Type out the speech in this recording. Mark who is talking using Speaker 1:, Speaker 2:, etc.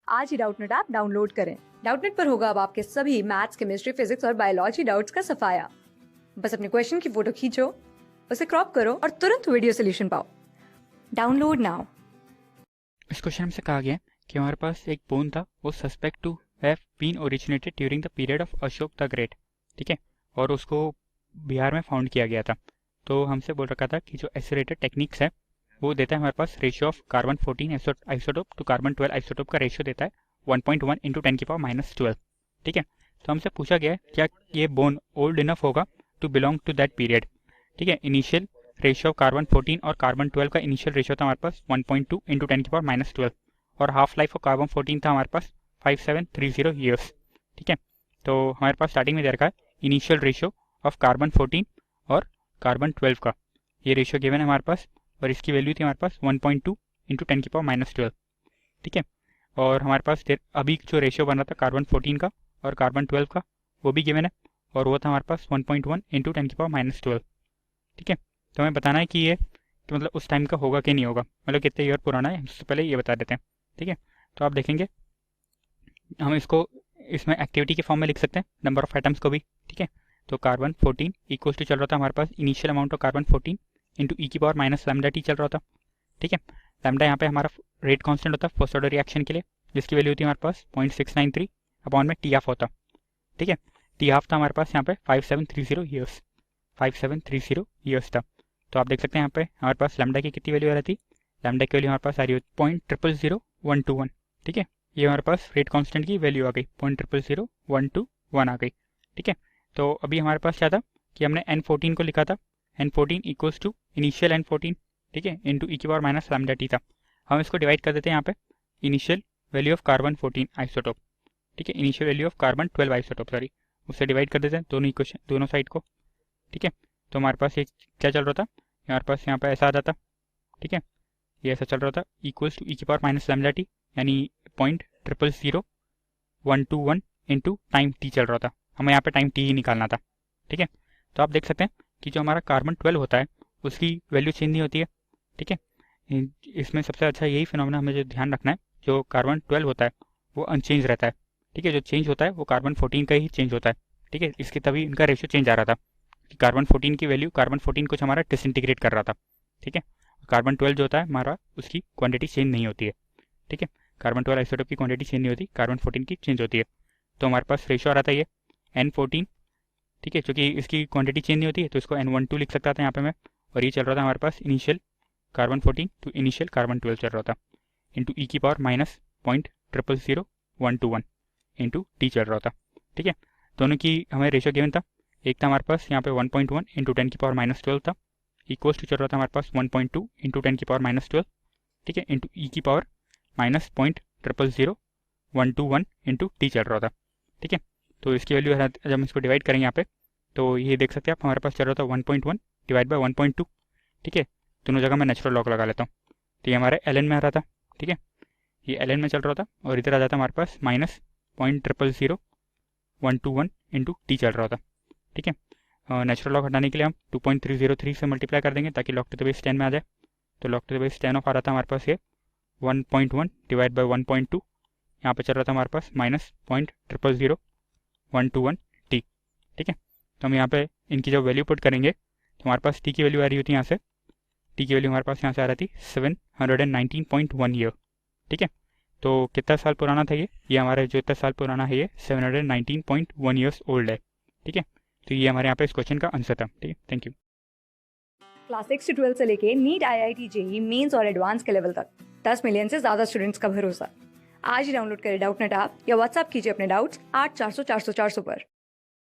Speaker 1: आज ही Doubtnut app download करें। Doubtnut पर होगा अब आपके सभी मैथ्स, केमिस्ट्री, फिजिक्स और बायोलॉजी डाउट्स का सफाया। बस अपने क्वेश्चन की फोटो खींचो, उसे क्रॉप करो और तुरंत वीडियो सोल्यूशन पाओ। Download now.
Speaker 2: इस क्वेश्चन में से कहा गया कि हमारे पास एक बोन था, वो suspect to have been originated during the period of Ashok the Great, ठीक है, और उसको बिहार में फाउंड किया गया था। तो हमसे बोल रखा था कि जो एसिलेटेड टेक्निक्स है वो देता है हमारे पास ratio of carbon 14 isotope to carbon 12 isotope का रेशियो देता है 1.1 इंटू 10⁻⁻12, ठीक है। तो हमसे पूछा गया है क्या ये बोन ओल्ड इनफ होगा to belong to that period, ठीक है। इनिशियल रेशियो ऑफ कार्बन 14 और कार्बन 12 का इनिशियल रेशियो था हमारे पास 1.2 इंटू 10⁻12 और हाफ लाइफ ऑफ कार्बन 14 था हमारे पास 5730 ईयर्स, ठीक है। तो हमारे पास स्टार्टिंग में दे रखा है इनिशियल रेशियो ऑफ कार्बन 14 और कार्बन 12 का, ये रेशियो गिवन है हमारे पास और इसकी वैल्यू थी हमारे पास 1.2 इंटू 10⁻12, ठीक है। और हमारे पास अभी जो रेशियो बन रहा था कार्बन 14 का और कार्बन 12 का वो भी गिवन है और वो था हमारे पास 1.1 इंटू 10⁻12, ठीक है। तो हमें बताना है कि ये कि मतलब उस टाइम का होगा कि नहीं होगा, मतलब कितने ईयर पुराना है, सबसे पहले ये बता देते हैं, ठीक है। तो आप देखेंगे हम इसको इसमें एक्टिविटी के फॉर्म में लिख सकते हैं, नंबर ऑफ एटम्स को भी, ठीक है। तो कार्बन 14 इक्वल टू चल रहा था हमारे पास initial amount of carbon 14 into E की पावर माइनस लैम्डा टी चल रहा था, ठीक है। लैम्डा यहाँ पे हमारा रेट कांस्टेंट होता है फर्स्ट ऑर्डर रिएक्शन के लिए, जिसकी वैल्यू होती है हमारे पास 0.693 अपॉन में टी हाफ होता, ठीक है। टी हाफ था हमारे पास यहाँ पे 5730 ईयर्स, 5730 ईयर्स था। तो आप देख सकते हैं यहाँ पे हमारे पास लैम्डा की कितनी वैल्यू आ रही थी, लैम्डा की वैल्यू हमारे पास आ रही है 0.000121, ठीक है। ये हमारे पास रेट कांस्टेंट की वैल्यू आ गई 0.000121 आ गई, ठीक है। तो अभी हमारे पास क्या था कि हमने N14 को लिखा था, N14 equals to initial N14, ठीक है, इंटू ई की पावर माइनस लैम्डा टी था। हम इसको डिवाइड कर देते हैं यहाँ पे initial value of carbon 14 isotope, ठीक है, initial value of carbon 12 isotope sorry, उससे डिवाइड कर देते हैं दोनों इक्वेशन दोनों साइड को, ठीक है। तो हमारे पास ये क्या चल रहा था, हमारे पास यहाँ पे ऐसा आ जाता, ठीक है, ये ऐसा चल रहा था इक्वल्स टू ई की पावर माइनस लैम्डा टी, यानी 0.000121 इंटू टाइम टी चल रहा था, हमें यहाँ पे टाइम टी ही निकालना था, ठीक है। तो आप देख सकते हैं कि जो हमारा कार्बन 12 होता है उसकी वैल्यू चेंज नहीं होती है, ठीक है। इसमें सबसे अच्छा यही फिनोमेना हमें जो ध्यान रखना है, जो कार्बन 12 होता है वो अनचेंज रहता है, ठीक है। जो चेंज होता है वो कार्बन 14 का ही चेंज होता है, ठीक है। इसके तभी इनका रेशियो चेंज आ रहा था कि कार्बन 14 की वैल्यू कार्बन 14 कुछ हमारा डिसइंटीग्रेट कर रहा था, ठीक है। कार्बन 12 जो होता है हमारा उसकी क्वांटिटी चेंज नहीं होती है, ठीक है। कार्बन 12 आइसोटोप की क्वांटिटी चेंज नहीं होती, कार्बन 14 की चेंज होती है। तो हमारे पास रेशियो आ रहा था ये N14, ठीक है, क्योंकि इसकी क्वांटिटी चेंज नहीं होती है तो इसको N12 लिख सकता था यहाँ पे मैं, और ये चल रहा था हमारे पास initial carbon 14 to initial carbon 12 चल रहा था इंटू ई की पावर माइनस 0.000121 इंटू टी चल रहा था, ठीक है। दोनों की हमें रेशियो गिवन था, एक था हमारे पास यहाँ पे 1.1 इंटू 10⁻12 था, इक्वल्स टू चल रहा था हमारे पास 1.2 इंटू 10⁻12, ठीक है, इंटू ई की पावर माइनस 0.000121 इंटू टी चल रहा था, ठीक है। तो इसकी वैल्यू जब हम इसको डिवाइड करेंगे यहाँ पे तो ये देख सकते हैं आप हमारे पास चल रहा था 1.1 डिवाइड बाई 1.2, ठीक है। दोनों जगह मैं नेचुरल लॉग लगा लेता हूँ, तो ये हमारे एल में आ रहा था, ठीक है, ये एल में चल रहा था और इधर आ जाता हमारे पास माइनस 0.000121 इंटू टी चल रहा था, ठीक है। नेचुरल लॉग हटाने के लिए हम 2.303 से मल्टीप्लाई कर देंगे ताकि लॉग टू द बेस 10 में आ जाए। तो log to the base 10 of आ रहा था हमारे पास ये 1.1 डिवाइड बाई 1.2, यहाँ पे चल रहा था हमारे पास माइनस 0.000121 टी, ठीक है। तो हम यहाँ पे इनकी जब वैल्यू पुट करेंगे तो हमारे पास टी की वैल्यू आ रही होती है यहाँ से, टी की वैल्यू हमारे पास यहाँ से आ रही थी 719.1 ईयर, ठीक है। तो कितना साल पुराना था ये हमारे जो इतना साल पुराना है ये 719.1 ईयर्स ओल्ड है, ठीक है। तो ये हमारे यहाँ पे इस क्वेश्चन का आंसर था, ठीक है। Thank you.
Speaker 1: क्लास 6 से 12 से लेके नीट, IIT, JEE मेंस और एडवांस के लेवल तक 10 मिलियन से ज्यादा स्टूडेंट्स का भरोसा। आज ही डाउनलोड करें डाउटनेट ऐप या व्हाट्सएप कीजिए अपने डाउट्स 8400 400 400 पर।